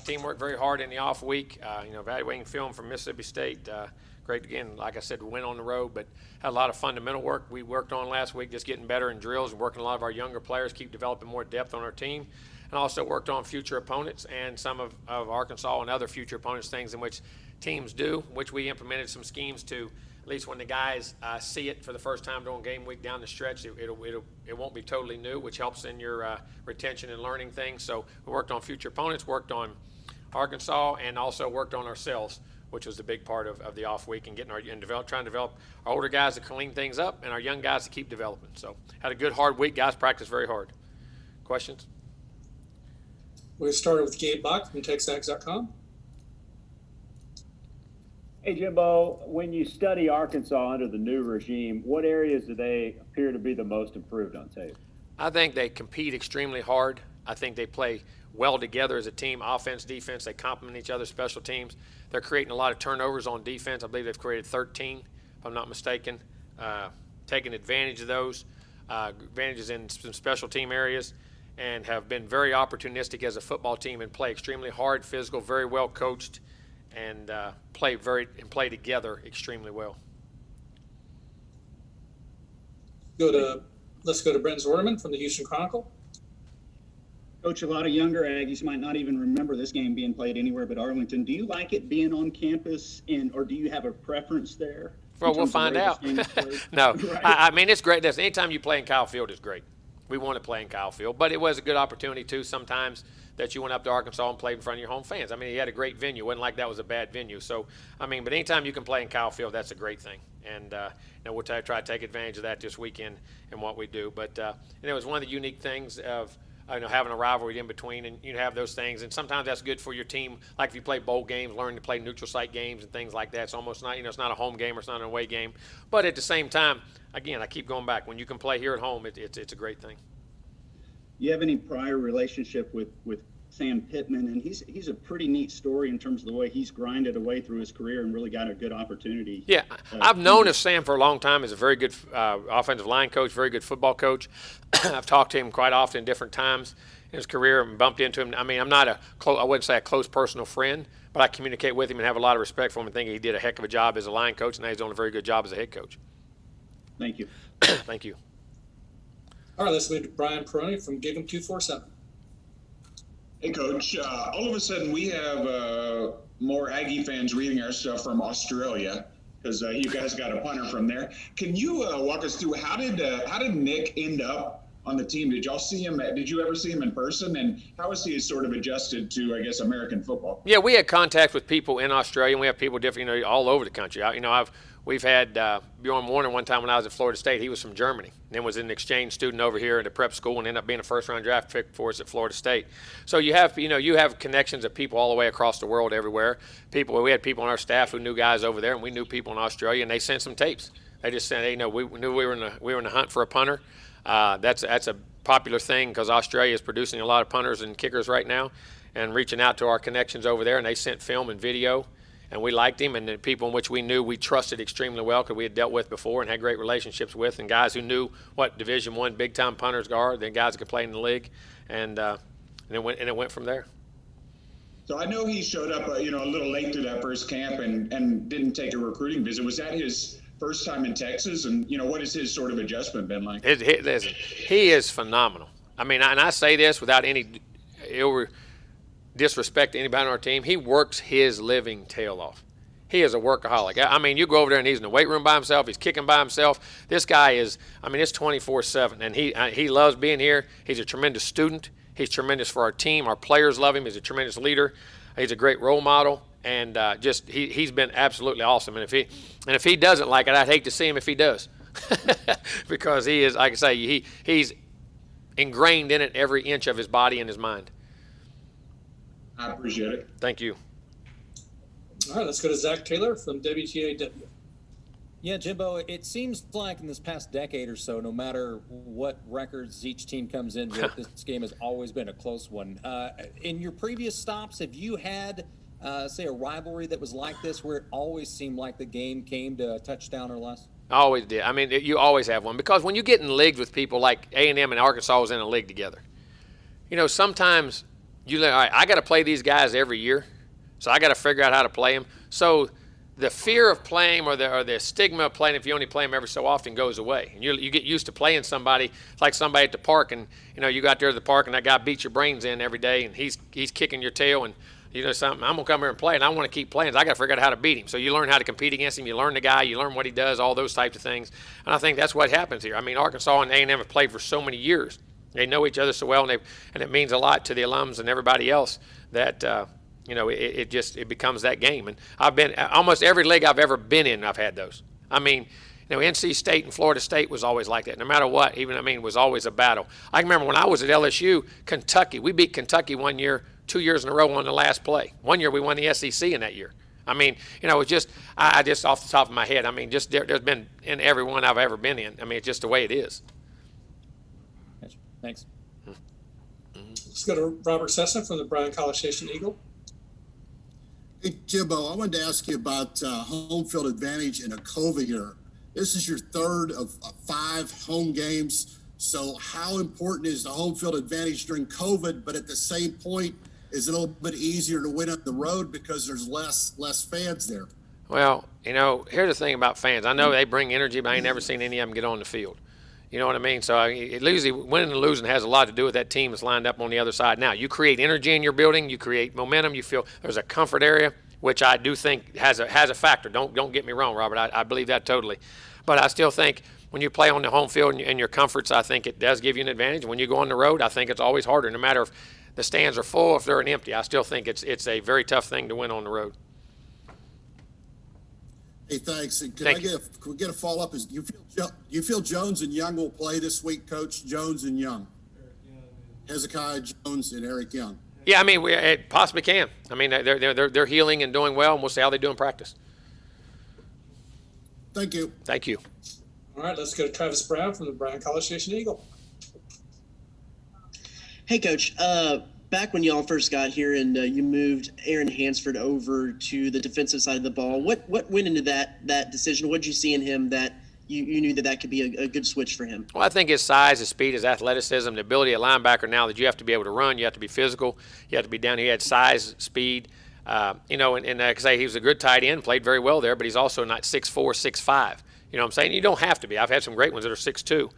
Team worked very hard in the off week. Evaluating film from Mississippi State. Great again, like I said, we went on the road, but had a lot of fundamental work we worked on last week, just getting better in drills and working a lot of our younger players, keep developing more depth on our team, and also worked on future opponents and some of Arkansas and other future opponents, things in which teams do, which we implemented some schemes to, at least when the guys see it for the first time during game week down the stretch, it won't be totally new, which helps in your retention and learning things. So we worked on future opponents, worked on Arkansas, and also worked on ourselves, which was the big part of the off week, and trying to develop our older guys to clean things up and our young guys to keep developing. So had a good hard week. Guys practiced very hard. Questions? We started with Gabe Bach from TexAgs.com. Hey, Jimbo, when you study Arkansas under the new regime, what areas do they appear to be the most improved on tape? I think they compete extremely hard. I think they play well together as a team, offense, defense. They complement each other, special teams. They're creating a lot of turnovers on defense. I believe they've created 13, if I'm not mistaken, taking advantage of those, advantages in some special team areas, and have been very opportunistic as a football team and play extremely hard, physical, very well coached, and play together extremely well. Let's go to Brent Zorneman from the Houston Chronicle. Coach, a lot of younger Aggies might not even remember this game being played anywhere but Arlington. Do you like it being on campus, or do you have a preference there? Well, we'll find out. No, right. I mean, it's great. Anytime you play in Kyle Field is great. We want to play in Kyle Field, but it was a good opportunity too sometimes that you went up to Arkansas and played in front of your home fans. I mean, he had a great venue. It wasn't like that was a bad venue. So, but anytime you can play in Kyle Field, that's a great thing. And we'll try to take advantage of that this weekend in what we do. But it was one of the unique things of having a rivalry in between, and you have those things. And sometimes that's good for your team. Like if you play bowl games, learn to play neutral site games and things like that. It's almost not, it's not a home game or it's not an away game. But at the same time, again, I keep going back. When you can play here at home, it's a great thing. You have any prior relationship with Sam Pittman? And he's a pretty neat story in terms of the way he's grinded away through his career and really got a good opportunity. Yeah, I've known of Sam for a long time as a very good offensive line coach, very good football coach. I've talked to him quite often in different times in his career and bumped into him. I mean, I'm not I wouldn't say a close personal friend, but I communicate with him and have a lot of respect for him and think he did a heck of a job as a line coach, and now he's doing a very good job as a head coach. Thank you. Thank you. All right, let's move to Brian Peroni from Gig'em 247. Hey, Coach. All of a sudden, we have more Aggie fans reading our stuff from Australia because you guys got a punter from there. Can you walk us through how did Nick end up on the team? Did y'all see him? Did you ever see him in person? And how has he sort of adjusted to, I guess, American football? Yeah, we had contact with people in Australia, and we have people different, all over the country. We've had Bjorn Warner one time when I was at Florida State. He was from Germany, and then was an exchange student over here at a prep school, and ended up being a first-round draft pick for us at Florida State. So you have connections of people all the way across the world, everywhere. We had people on our staff who knew guys over there, and we knew people in Australia, and they sent some tapes. They just said, "Hey, we knew we were in the hunt for a punter." That's a popular thing because Australia is producing a lot of punters and kickers right now, and reaching out to our connections over there, and they sent film and video. And we liked him, and the people in which we knew we trusted extremely well because we had dealt with before and had great relationships with, and guys who knew what Division I big-time punters are, then guys that could play in the league, and it went from there. So I know he showed up, a little late to that first camp and didn't take a recruiting visit. Was that his first time in Texas? And, what has his sort of adjustment been like? He is phenomenal. I mean, and I say this without any disrespect to anybody on our team. He works his living tail off. He is a workaholic. I mean, you go over there and he's in the weight room by himself. He's kicking by himself. This guy is, it's 24/7, and he loves being here. He's a tremendous student. He's tremendous for our team. Our players love him. He's a tremendous leader. He's a great role model, and he's been absolutely awesome. And if he doesn't like it, I'd hate to see him if he does, because he is, like I say, he's ingrained in it every inch of his body and his mind. I appreciate it. Thank you. All right, let's go to Zach Taylor from WTAW. Yeah, Jimbo, it seems like in this past decade or so, no matter what records each team comes in with, this game has always been a close one. In your previous stops, have you had, say, a rivalry that was like this where it always seemed like the game came to a touchdown or less? I always did. I mean, you always have one, because when you get in leagues with people like A&M and Arkansas was in a league together, sometimes all right, I got to play these guys every year, so I got to figure out how to play them. So the fear of playing or the stigma of playing if you only play them every so often goes away. And you get used to playing somebody. It's like somebody at the park, and you got there to the park and that guy beats your brains in every day, and he's kicking your tail, and something. I'm gonna come here and play, and I want to keep playing. So I got to figure out how to beat him. So you learn how to compete against him. You learn the guy. You learn what he does. All those types of things. And I think that's what happens here. I mean, Arkansas and A&M have played for so many years. They know each other so well, and it means a lot to the alums and everybody else that it becomes that game. And I've been almost every league I've ever been in. I've had those. I mean, NC State and Florida State was always like that. No matter what, it was always a battle. I remember when I was at LSU, Kentucky. We beat Kentucky 1 year, 2 years in a row on the last play. 1 year we won the SEC in that year. I mean, it's just I just off the top of my head. I mean, just there's been in every one I've ever been in. I mean, it's just the way it is. Thanks. Let's go to Robert Cessna from the Bryan College Station Eagle. Hey, Jimbo, I wanted to ask you about home field advantage in a COVID year. This is your third of 5 home games. So how important is the home field advantage during COVID, but at the same point, is it a little bit easier to win on the road because there's less fans there? Well, here's the thing about fans. I know they bring energy, but I ain't never seen any of them get on the field. You know what I mean? So winning and losing has a lot to do with that team that's lined up on the other side. Now, you create energy in your building. You create momentum. You feel there's a comfort area, which I do think has a factor. Don't get me wrong, Robert. I believe that totally. But I still think when you play on the home field and your comforts, I think it does give you an advantage. When you go on the road, I think it's always harder, no matter if the stands are full or if they're empty. I still think it's a very tough thing to win on the road. Hey, thanks. And Thank can we get a follow-up? Do you feel Jones and Young will play this week, Coach? Jones and Young. Hezekiah Jones and Eric Young. Yeah, I mean, it possibly can. I mean, they're healing and doing well, and we'll see how they do in practice. Thank you. Thank you. All right, let's go to Travis Brown from the Bryan College Station Eagle. Hey, Coach. Back when y'all first got here and you moved Aaron Hansford over to the defensive side of the ball, what went into that decision? What did you see in him that you knew that could be a good switch for him? Well, I think his size, his speed, his athleticism, the ability at linebacker now that you have to be able to run, you have to be physical, you have to be down. He had size, speed, and like I say, he was a good tight end, played very well there, but he's also not 6'4", 6'5". You know what I'm saying? You don't have to be. I've had some great ones that are 6'2".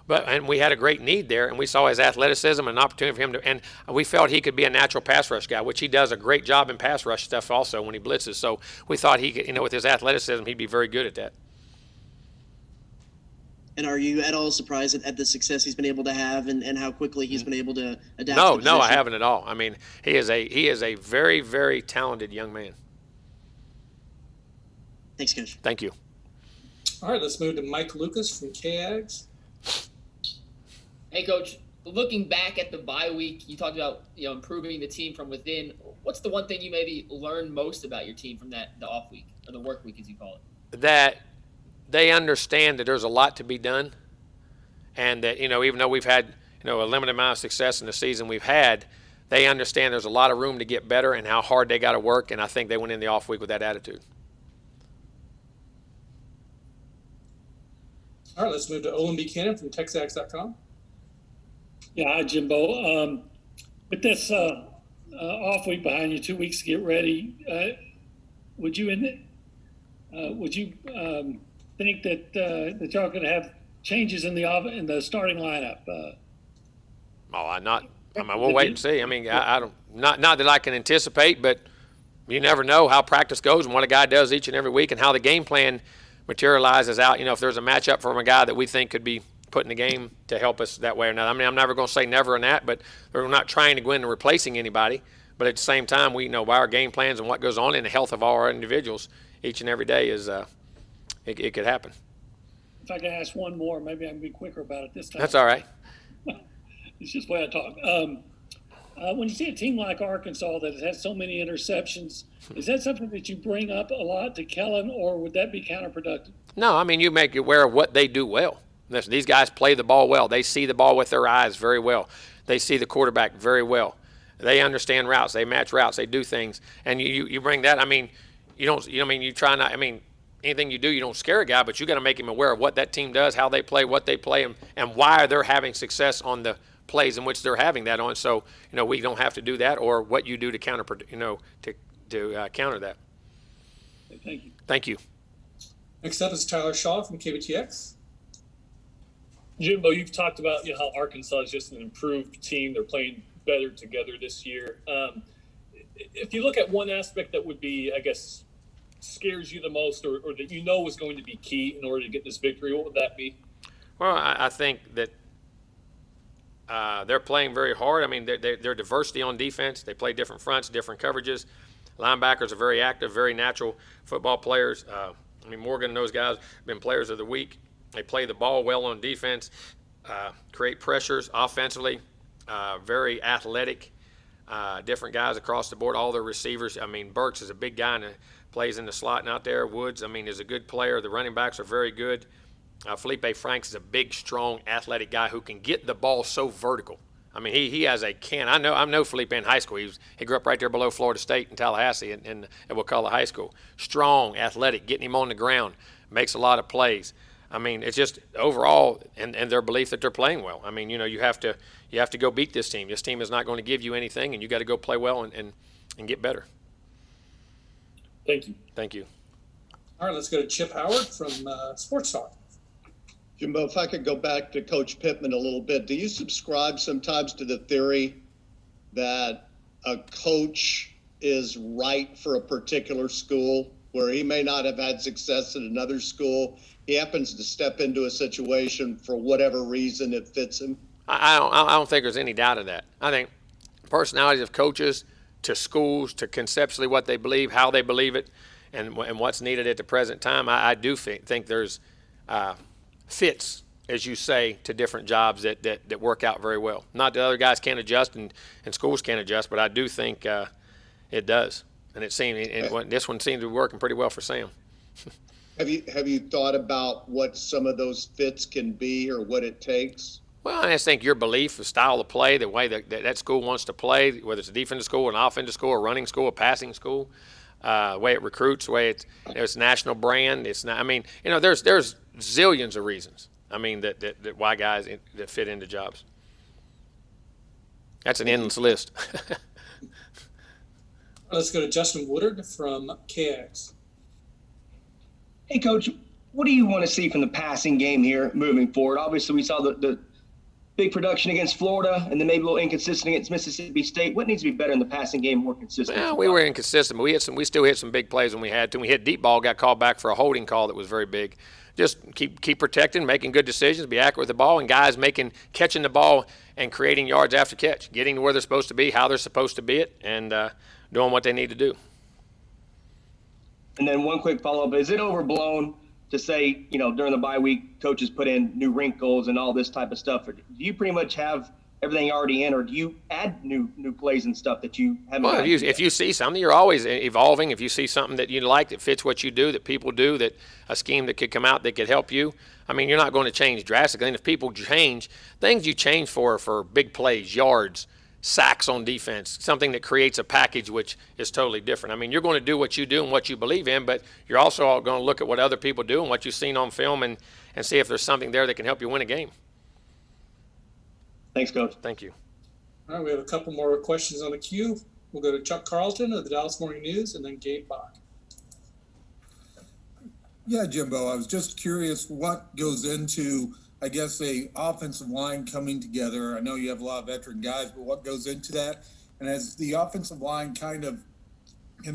And we had a great need there, and we saw his athleticism and an opportunity for him to, and we felt he could be a natural pass rush guy, which he does a great job in pass rush stuff also when he blitzes. So we thought he could, with his athleticism, he'd be very good at that. And are you at all surprised at the success he's been able to have and how quickly he's been able to adapt? No, I haven't at all. I mean, he is a very, very talented young man. Thanks, Coach. Thank you. All right, let's move to Mike Lucas from KAGS. Hey, Coach, looking back at the bye week, you talked about improving the team from within. What's the one thing you maybe learned most about your team from the off week, or the work week as you call it? That they understand that there's a lot to be done, and that even though we've had a limited amount of success in the season we've had, they understand there's a lot of room to get better and how hard they got to work, and I think they went in the off week with that attitude. All right, let's move to Olin Buchanan from TexAgs.com. Yeah, hi, Jimbo. With this off week behind you, 2 weeks to get ready, would you think that y'all going to have changes in the starting lineup? We'll wait and see. I mean, I don't not that I can anticipate, but you never know how practice goes and what a guy does each and every week and how the game plan materializes out. If there's a matchup from a guy that we think could be put in the game to help us that way or not. I mean, I'm never going to say never on that, but we're not trying to go into replacing anybody. But at the same time, we know by our game plans and what goes on in the health of all our individuals each and every day is it could happen. If I can ask one more, maybe I can be quicker about it this time. That's all right. It's just the way I talk. When you see a team like Arkansas that has so many interceptions, is that something that you bring up a lot to Kellen, or would that be counterproductive? No, I mean, you make you aware of what they do well. These guys play the ball well. They see the ball with their eyes very well. They see the quarterback very well. They understand routes. They match routes. They do things. And you bring that. I mean, you try not. I mean, anything you do, you don't scare a guy, but you got to make him aware of what that team does, how they play, what they play, and why they're having success on the plays in which they're having that on. So, we don't have to do that, or what you do to counter, to counter that. Thank you. Thank you. Next up is Tyler Shaw from KBTX. Jimbo, you've talked about how Arkansas is just an improved team. They're playing better together this year. If you look at one aspect that would be, I guess, scares you the most, or that was going to be key in order to get this victory, what would that be? Well, I think that they're playing very hard. I mean, they're diversity on defense. They play different fronts, different coverages. Linebackers are very active, very natural football players. Morgan and those guys have been players of the week. They play the ball well on defense, create pressures offensively, very athletic, different guys across the board, all their receivers. Burks is a big guy and plays in the slot and out there. Woods, is a good player. The running backs are very good. Felipe Franks is a big, strong, athletic guy who can get the ball so vertical. He has a can. I know Felipe in high school. He grew up right there below Florida State in Tallahassee in Wakulla High School. Strong, athletic, getting him on the ground, makes a lot of plays. It's just overall, and their belief that they're playing well. You have to go beat this team. This team is not going to give you anything, and you got to go play well and get better. Thank you. Thank you. All right, let's go to Chip Howard from Sports Talk. Jimbo, if I could go back to Coach Pittman a little bit, do you subscribe sometimes to the theory that a coach is right for a particular school where he may not have had success at another school? He happens to step into a situation for whatever reason it fits him. I don't think there's any doubt of that. I think personalities of coaches to schools to conceptually what they believe, how they believe it, and what's needed at the present time. I do think there's fits, as you say, to different jobs that work out very well. Not that other guys can't adjust and schools can't adjust, but I do think it does. And this one seems to be working pretty well for Sam. Have you thought about what some of those fits can be or what it takes? Well, I just think your belief, the style of play, the way that school wants to play, whether it's a defensive school, an offensive school, a running school, a passing school, the way it recruits, the way it's national brand. It's not. There's zillions of reasons. That why guys that fit into jobs. That's an endless list. Let's go to Justin Woodard from KX. Hey, Coach, what do you want to see from the passing game here moving forward? Obviously, we saw the big production against Florida and then maybe a little inconsistent against Mississippi State. What needs to be better in the passing game, more consistent? Well, we were inconsistent, but we still hit some big plays when we had to. We hit deep ball, got called back for a holding call that was very big. Just keep protecting, making good decisions, be accurate with the ball, and guys catching the ball and creating yards after catch, getting to where they're supposed to be, how they're supposed to be it, and doing what they need to do. And then one quick follow-up. Is it overblown to say, during the bye week, coaches put in new wrinkles and all this type of stuff? Or do you pretty much have everything already in, or do you add new plays and stuff that you haven't? Well, if you see something, you're always evolving. If you see something that you like that fits what you do, that people do, that a scheme that could come out that could help you, you're not going to change drastically. And if people change, things you change for big plays, yards, sacks on defense, something that creates a package which is totally different. You're going to do what you do and what you believe in, but you're also going to look at what other people do and what you've seen on film and see if there's something there that can help you win a game. Thanks, Coach. Thank you. All right, we have a couple more questions on the queue. We'll go to Chuck Carlton of the Dallas Morning News and then Gabe Bach. Yeah, Jimbo, I was just curious what goes into, I guess, a offensive line coming together. I know you have a lot of veteran guys, but what goes into that? And as the offensive line can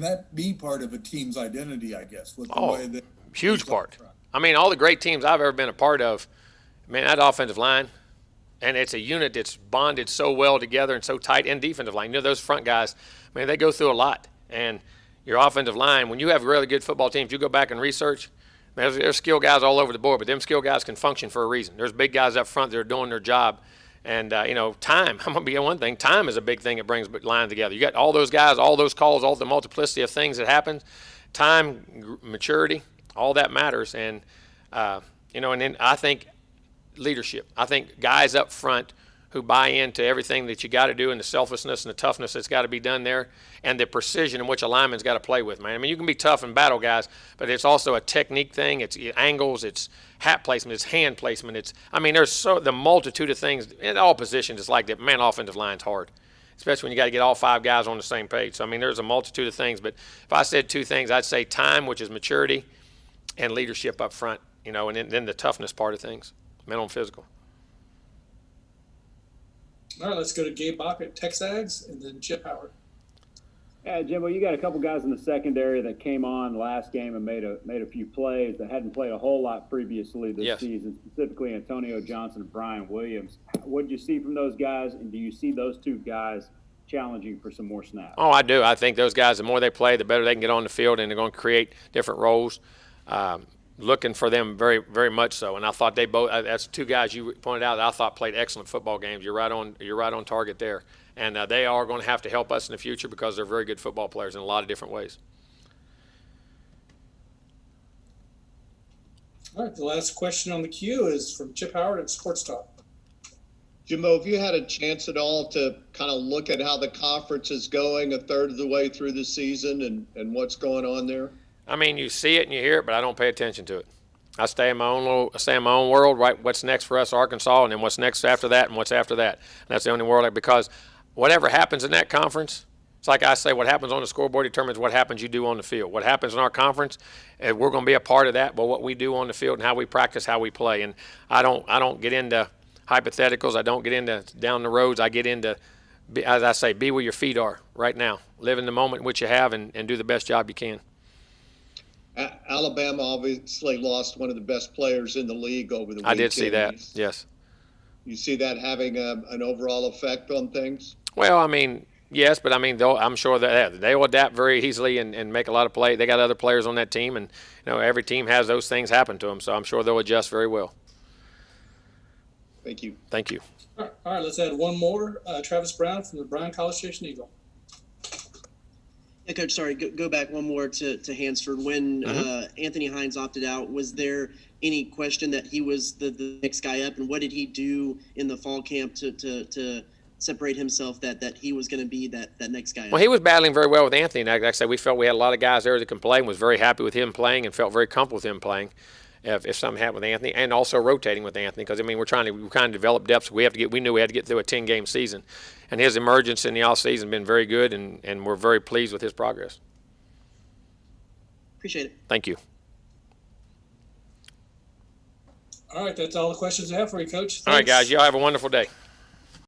that be part of a team's identity, I guess, with the way that huge part. All the great teams I've ever been a part of, that offensive line, and it's a unit that's bonded so well together and so tight, and defensive line. Those front guys, they go through a lot. And your offensive line, when you have really good football teams, you go back and research, there's skill guys all over the board, but them skill guys can function for a reason. There's big guys up front that are doing their job. And, time, I'm going to be on one thing. Time is a big thing that brings line together. You got all those guys, all those calls, all the multiplicity of things that happen. Time, maturity, all that matters. And, and then I think leadership. I think guys up front who buy into everything that you got to do and the selflessness and the toughness that's got to be done there and the precision in which a lineman's got to play with, man. I mean, you can be tough and battle guys, but it's also a technique thing. It's angles, it's hat placement, it's hand placement. There's the multitude of things in all positions. It's like that, man, offensive line's hard, especially when you got to get all 5 guys on the same page. So, there's a multitude of things. But if I said 2 things, I'd say time, which is maturity, and leadership up front, and then the toughness part of things, mental and physical. All right, let's go to Gabe Bach at Texas, and then Chip Howard. Yeah, Jimbo, you got a couple guys in the secondary that came on last game and made a few plays that hadn't played a whole lot previously this season, specifically Antonio Johnson and Brian Williams. What did you see from those guys, and do you see those 2 guys challenging for some more snaps? Oh, I do. I think those guys, the more they play, the better they can get on the field, and they're going to create different roles. Looking for them very, very much so. And I thought they both. That's 2 guys you pointed out that I thought played excellent football games. You're right on target there. And they are going to have to help us in the future because they're very good football players in a lot of different ways. All right, the last question on the queue is from Chip Howard at Sports Talk. Jimbo, have you had a chance at all to kind of look at how the conference is going a third of the way through the season and what's going on there? You see it and you hear it, but I don't pay attention to it. I stay in my own world, right? What's next for us, Arkansas, and then what's next after that, and what's after that. And that's the only world, because whatever happens in that conference, it's like I say, what happens on the scoreboard determines what happens you do on the field. What happens in our conference, we're going to be a part of that, but what we do on the field and how we practice, how we play. And I don't get into hypotheticals. I don't get into down the roads. I get into, as I say, be where your feet are right now. Live in the moment which you have and do the best job you can. Alabama obviously lost one of the best players in the league over the weekend. I did see that, yes. You see that having an overall effect on things? Well, yes, but I'm sure that they will adapt very easily and make a lot of play. They got other players on that team, and every team has those things happen to them, so I'm sure they'll adjust very well. Thank you. Thank you. All right, let's add one more. Travis Brown from the Bryan College Station Eagle. Yeah, Coach, sorry, go back one more to Hansford. When Anthony Hines opted out, was there any question that he was the next guy up, and what did he do in the fall camp to separate himself that he was going to be that next guy up? Well, he was battling very well with Anthony. Like I said, we felt we had a lot of guys there that can play and was very happy with him playing and felt very comfortable with him playing. If something happened with Anthony, and also rotating with Anthony, because we're trying to develop depth. We knew we had to get through a 10-game season, and his emergence in the off season has been very good, and we're very pleased with his progress. Appreciate it. Thank you. All right, that's all the questions I have for you, Coach. Thanks. All right, guys, y'all have a wonderful day.